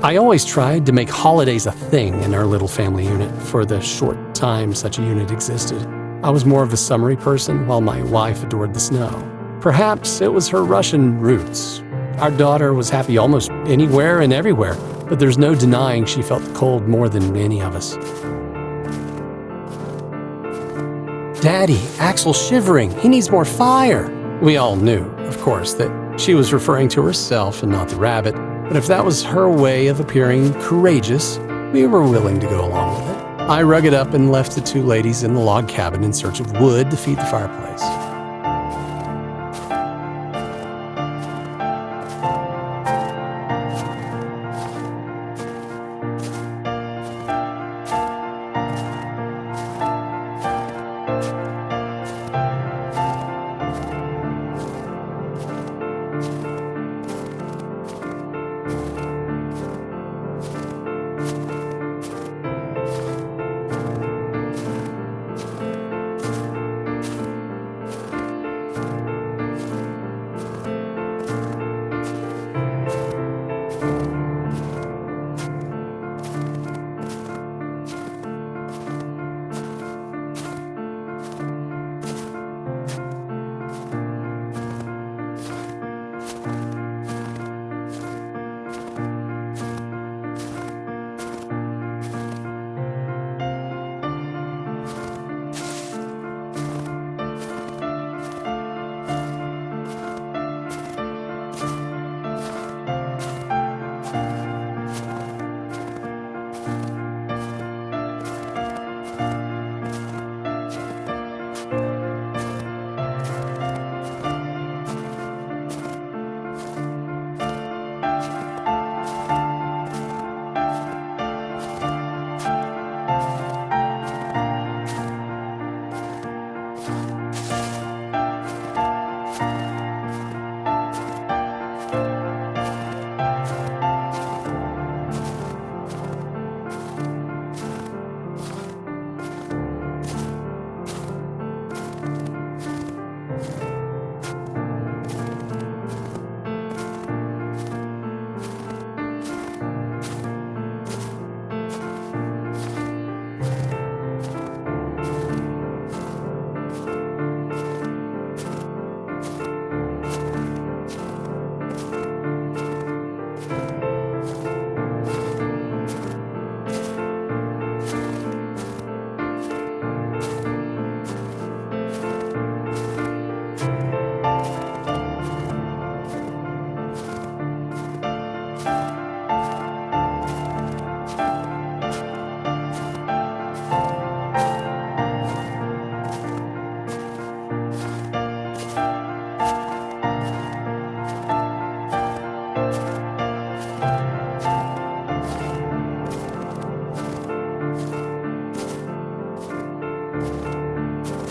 I always tried to make holidays a thing in our little family unit for the short time such a unit existed. I was more of a summery person, while my wife adored the snow. Perhaps it was her Russian roots. Our daughter was happy almost anywhere and everywhere, but there's no denying she felt the cold more than any of us. "Daddy, Axel's shivering. He needs more fire." We all knew, of course, that she was referring to herself and not the rabbit, but if that was her way of appearing courageous, we were willing to go along with it. I rug it up and left the two ladies in the log cabin in search of wood to feed the fireplace.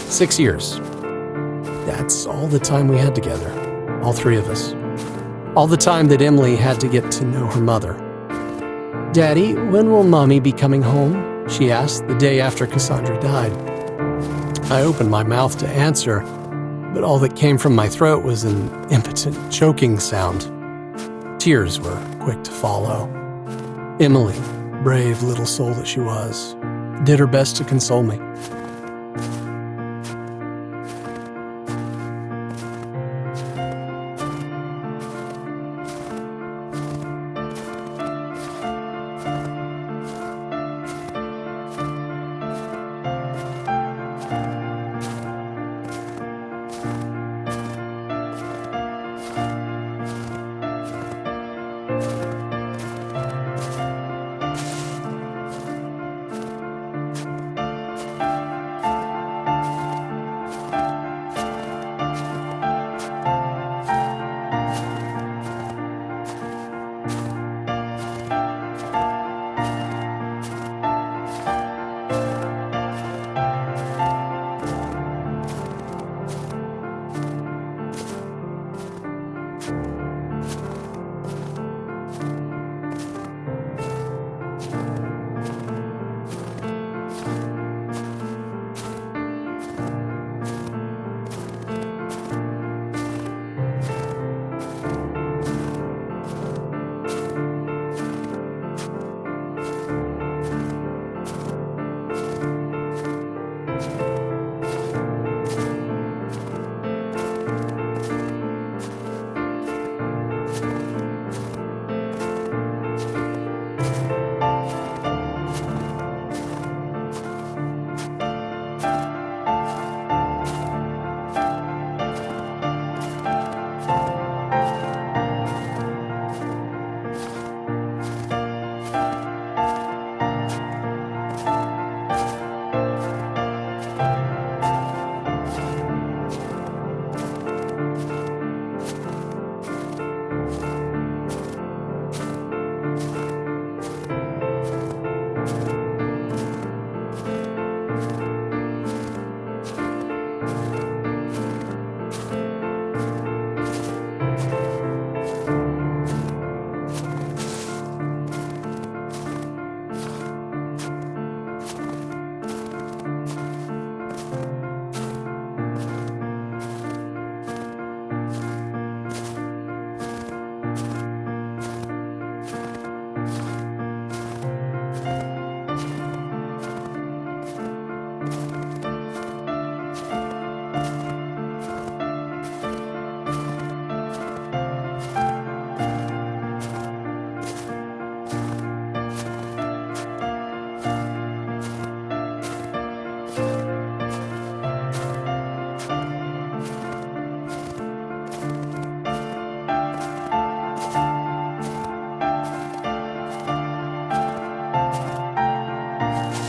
"6 years. That's all the time we had together, all three of us. All the time that Emily had to get to know her mother. "Daddy, when will Mommy be coming home?" she asked the day after Cassandra died. I opened my mouth to answer, but all that came from my throat was an impotent choking sound. Tears were quick to follow. Emily, brave little soul that she was, did her best to console me.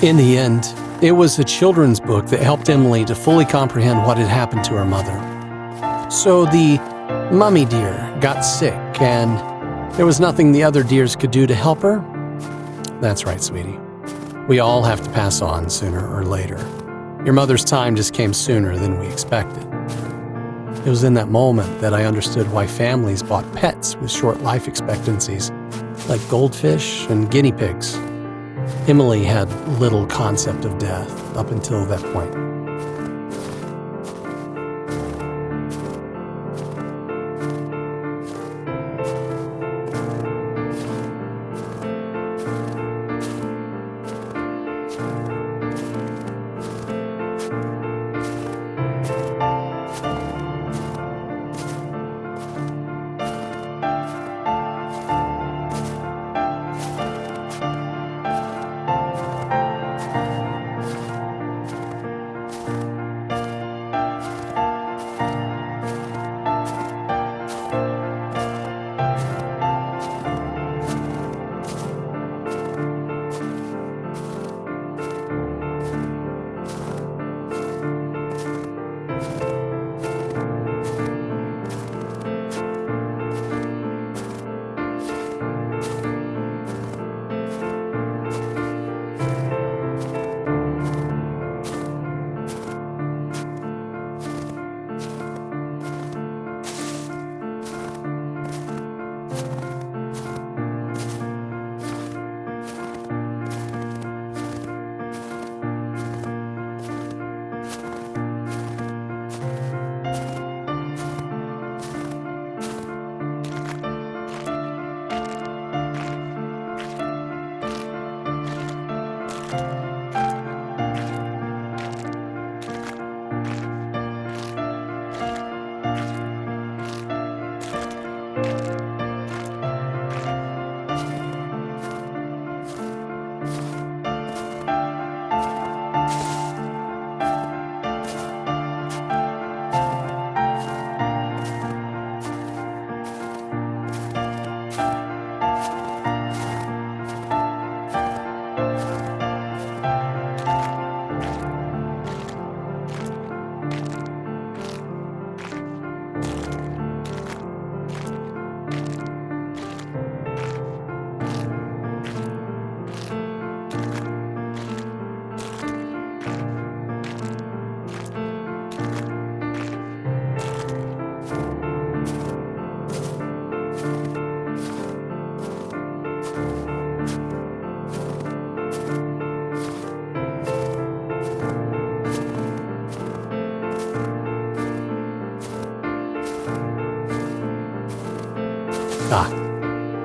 In the end, it was a children's book that helped Emily to fully comprehend what had happened to her mother. So the mummy deer got sick, and there was nothing the other deers could do to help her? That's right, sweetie. We all have to pass on sooner or later. Your mother's time just came sooner than we expected. It was in that moment that I understood why families bought pets with short life expectancies, like goldfish and guinea pigs. Emily had little concept of death up until that point.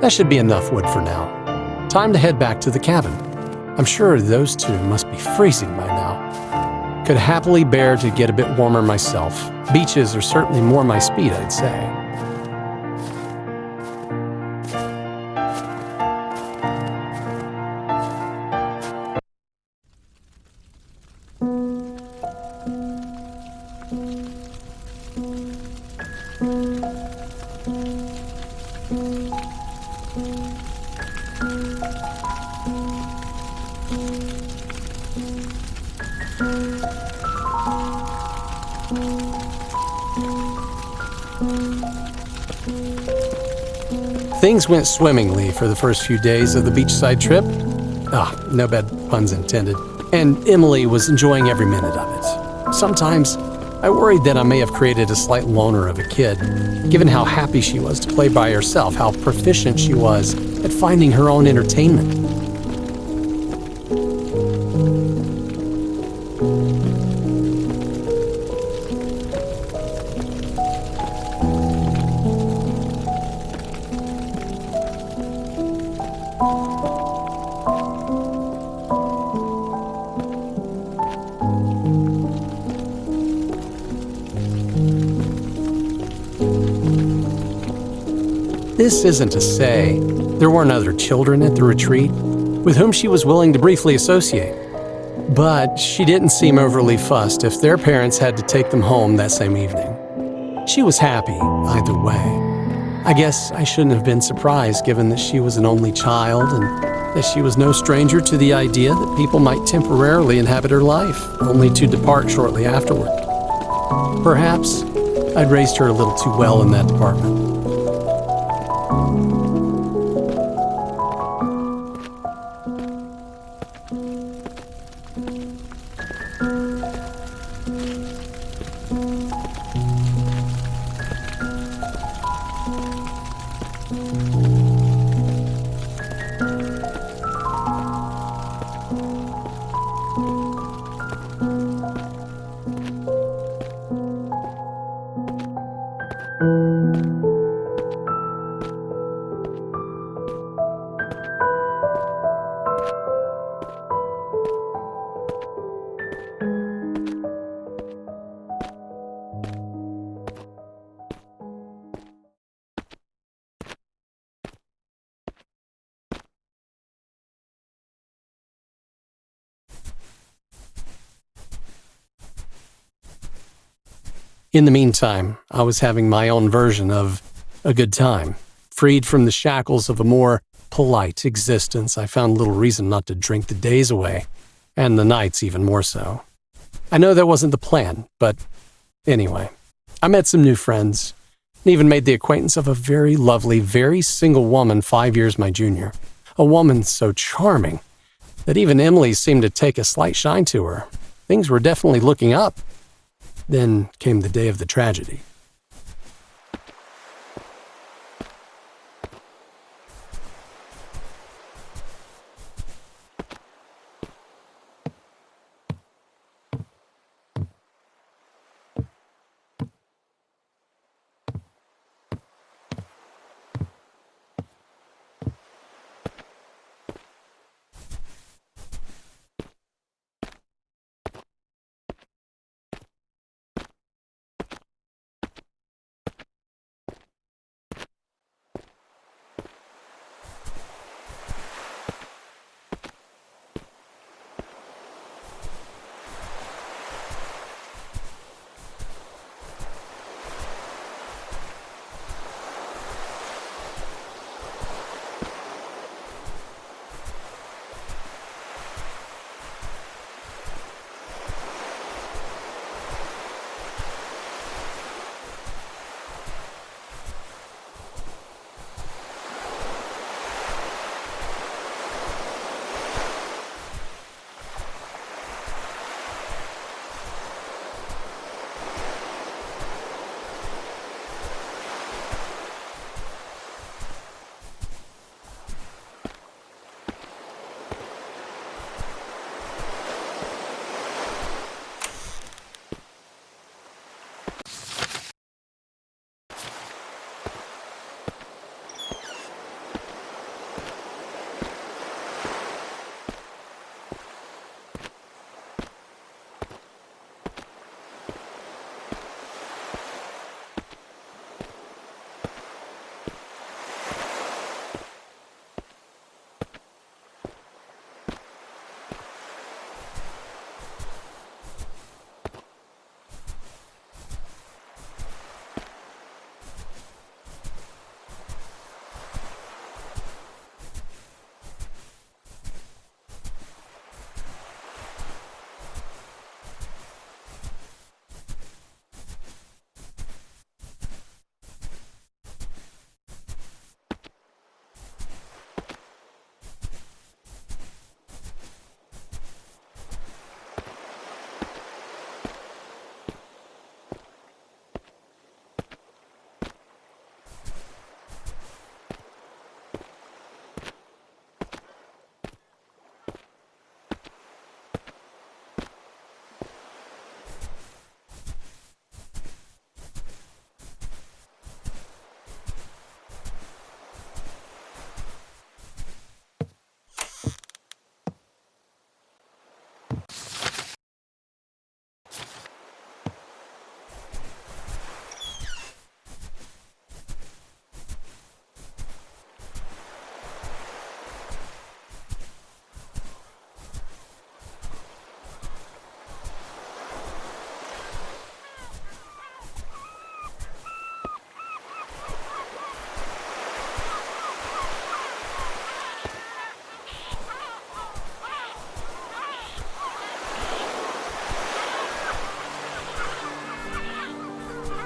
That should be enough wood for now. Time to head back to the cabin. I'm sure those two must be freezing by now. Could happily bear to get a bit warmer myself. Beaches are certainly more my speed, I'd say. Things went swimmingly for the first few days of the beachside trip. No bad puns intended. And Emily was enjoying every minute of it. Sometimes, I worried that I may have created a slight loner of a kid, given how happy she was to play by herself, how proficient she was at finding her own entertainment. This isn't to say there weren't other children at the retreat with whom she was willing to briefly associate, but she didn't seem overly fussed if their parents had to take them home that same evening. She was happy either way. I guess I shouldn't have been surprised given that she was an only child and that she was no stranger to the idea that people might temporarily inhabit her life, only to depart shortly afterward. Perhaps I'd raised her a little too well in that department. In the meantime, I was having my own version of a good time. Freed from the shackles of a more polite existence, I found little reason not to drink the days away, and the nights even more so. I know that wasn't the plan, but anyway, I met some new friends, and even made the acquaintance of a very lovely, very single woman 5 years my junior. A woman so charming that even Emily seemed to take a slight shine to her. Things were definitely looking up. Then came the day of the tragedy.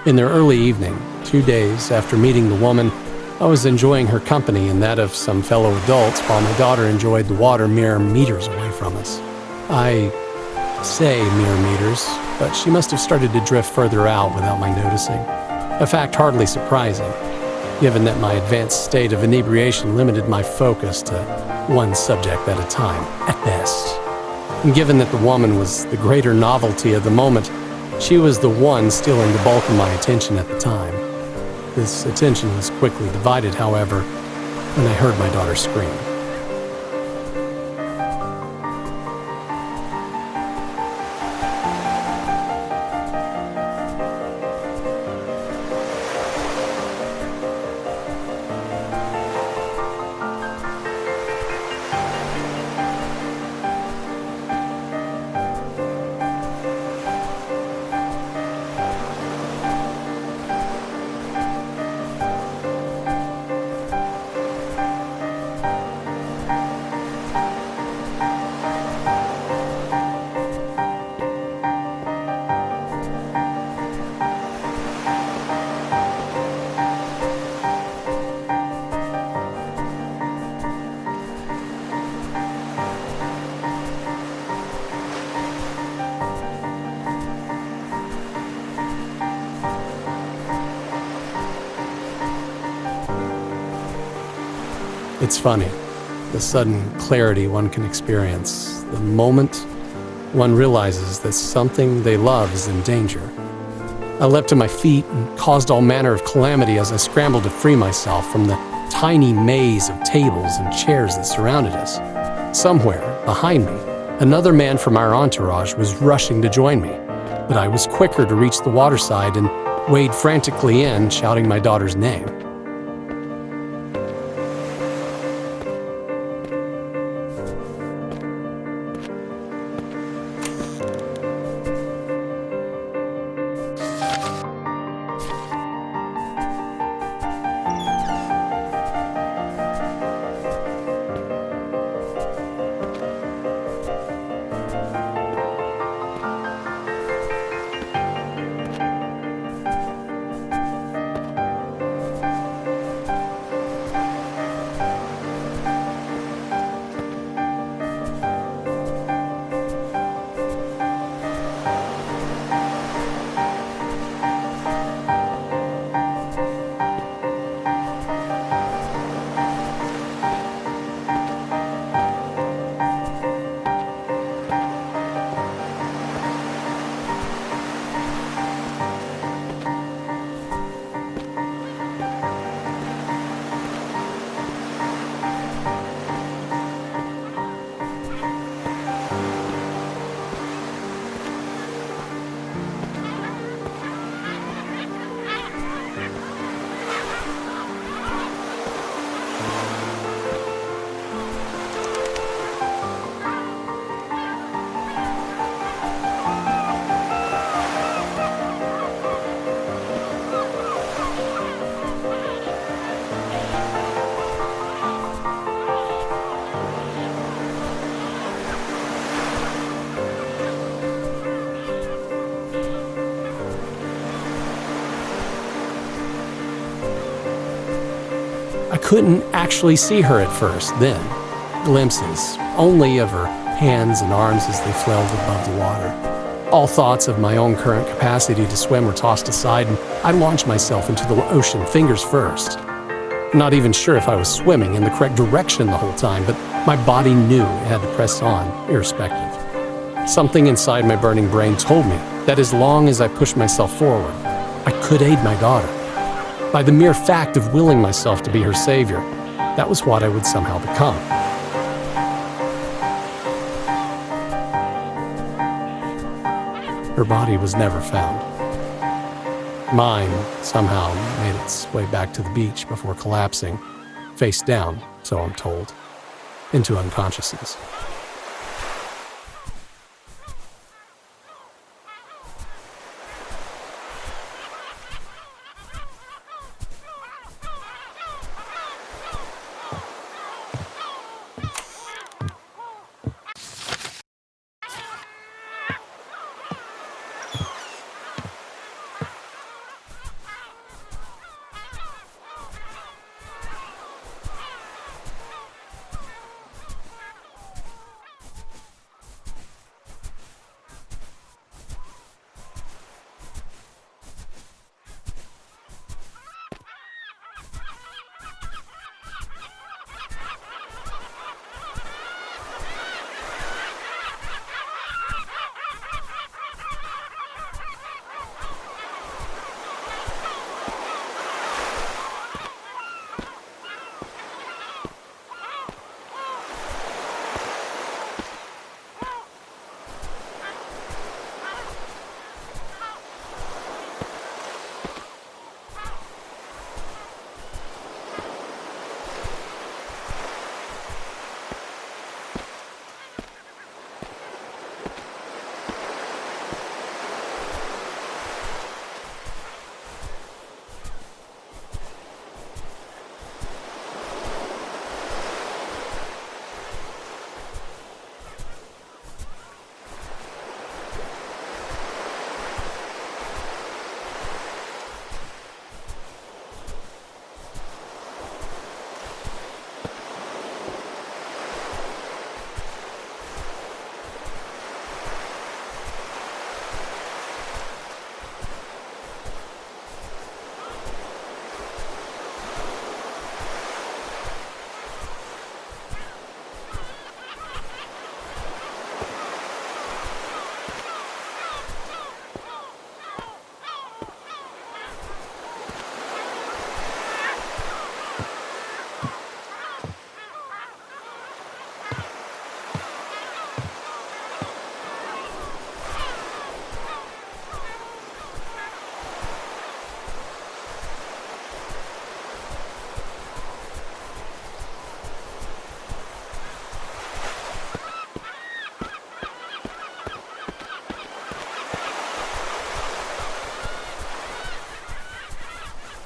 In the early evening, 2 days after meeting the woman, I was enjoying her company and that of some fellow adults while my daughter enjoyed the water mere meters away from us. I say mere meters, but she must have started to drift further out without my noticing. A fact hardly surprising, given that my advanced state of inebriation limited my focus to one subject at a time, at best. And given that the woman was the greater novelty of the moment, she was the one stealing the bulk of my attention at the time. This attention was quickly divided, however, when I heard my daughter scream. It's funny, the sudden clarity one can experience, the moment one realizes that something they love is in danger. I leapt to my feet and caused all manner of calamity as I scrambled to free myself from the tiny maze of tables and chairs that surrounded us. Somewhere, behind me, another man from our entourage was rushing to join me, but I was quicker to reach the waterside and wade frantically in, shouting my daughter's name. I couldn't actually see her at first, then. Glimpses, only of her hands and arms as they flailed above the water. All thoughts of my own current capacity to swim were tossed aside, and I launched myself into the ocean fingers first. Not even sure if I was swimming in the correct direction the whole time, but my body knew it had to press on, irrespective. Something inside my burning brain told me that as long as I pushed myself forward, I could aid my daughter. By the mere fact of willing myself to be her savior, that was what I would somehow become. Her body was never found. Mine somehow made its way back to the beach before collapsing, face down, so I'm told, into unconsciousness.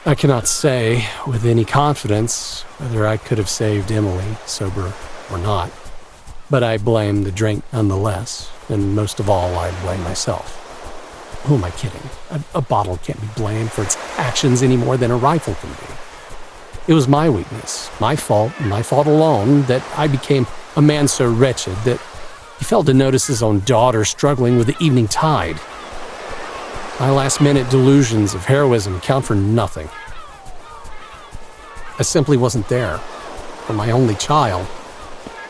I cannot say with any confidence whether I could have saved Emily, sober or not, but I blame the drink nonetheless, and most of all, I blame myself. Who am I kidding? A bottle can't be blamed for its actions any more than a rifle can be. It was my weakness, my fault, and my fault alone, that I became a man so wretched that he failed to notice his own daughter struggling with the evening tide. My last-minute delusions of heroism count for nothing. I simply wasn't there for my only child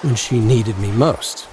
when she needed me most.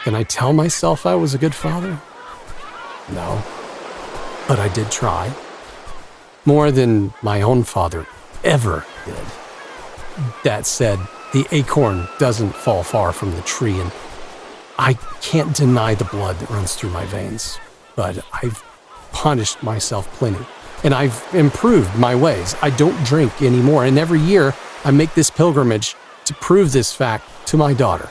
Can I tell myself I was a good father? No. But I did try. More than my own father ever did. That said, the acorn doesn't fall far from the tree, and I can't deny the blood that runs through my veins. But I've punished myself plenty, and I've improved my ways. I don't drink anymore, and every year I make this pilgrimage to prove this fact to my daughter.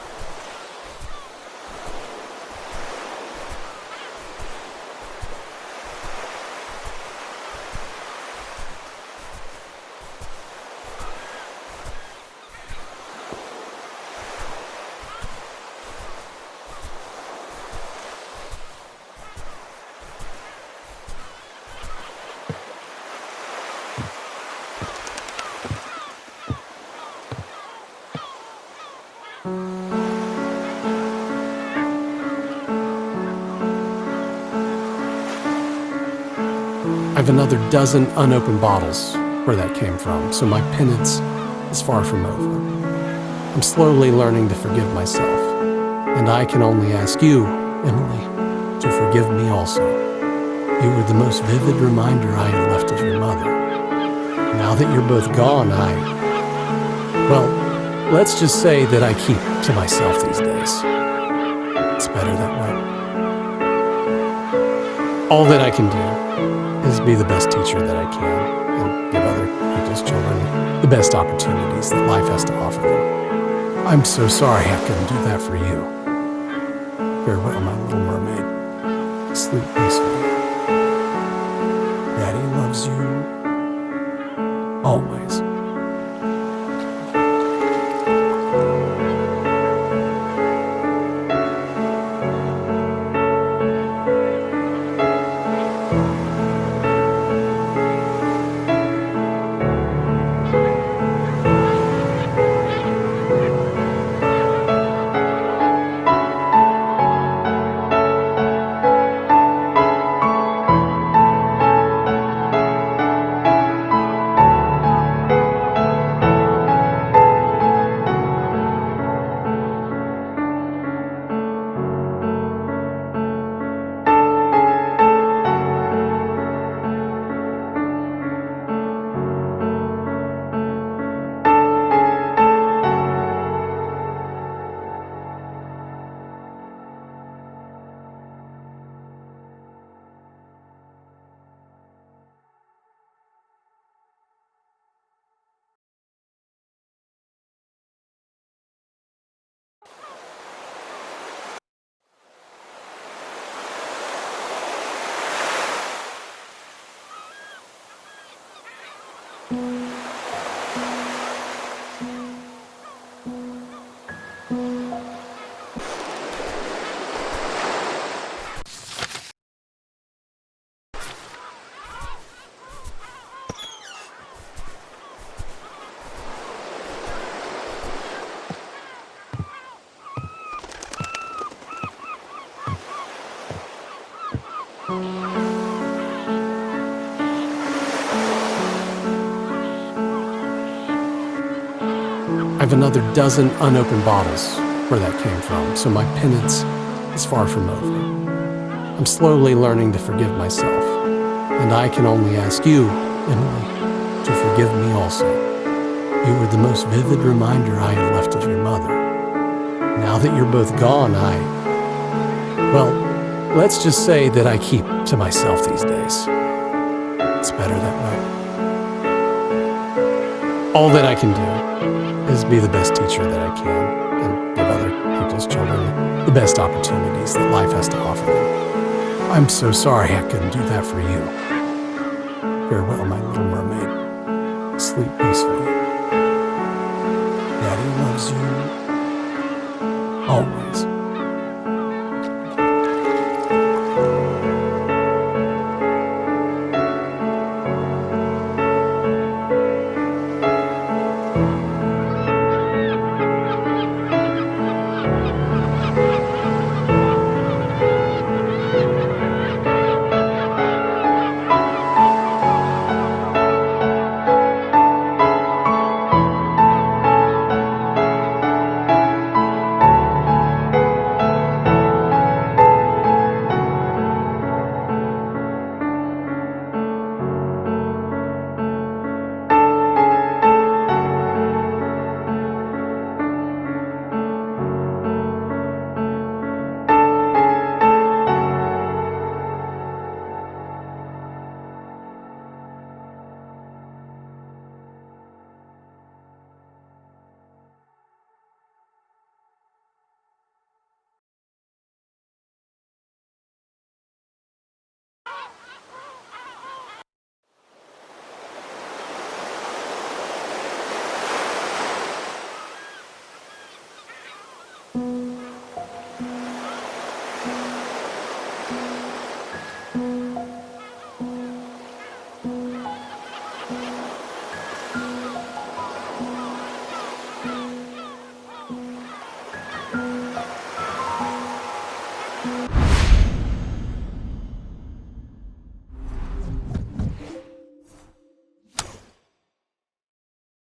I have another dozen unopened bottles where that came from, so my penance is far from over. I'm slowly learning to forgive myself, and I can only ask you, Emily, to forgive me also. You were the most vivid reminder I had left of your mother. Now that you're both gone, well, let's just say that I keep to myself these days. It's better that way. All that I can do is be the best teacher that I can and give other people's children the best opportunities that life has to offer them. I'm so sorry I couldn't do that for you. Farewell, my little mermaid. Sleep peacefully. Daddy loves you always. I have another dozen unopened bottles where that came from, so my penance is far from over. I'm slowly learning to forgive myself, and I can only ask you, Emily, to forgive me also. You were the most vivid reminder I had left of your mother. Now that you're both gone, well, let's just say that I keep to myself these days. It's better that way. All that I can do is be the best teacher that I can and give other people's children the best opportunities that life has to offer them. I'm so sorry I couldn't do that for you. Farewell, my little mermaid. Sleep peacefully. Daddy loves you always.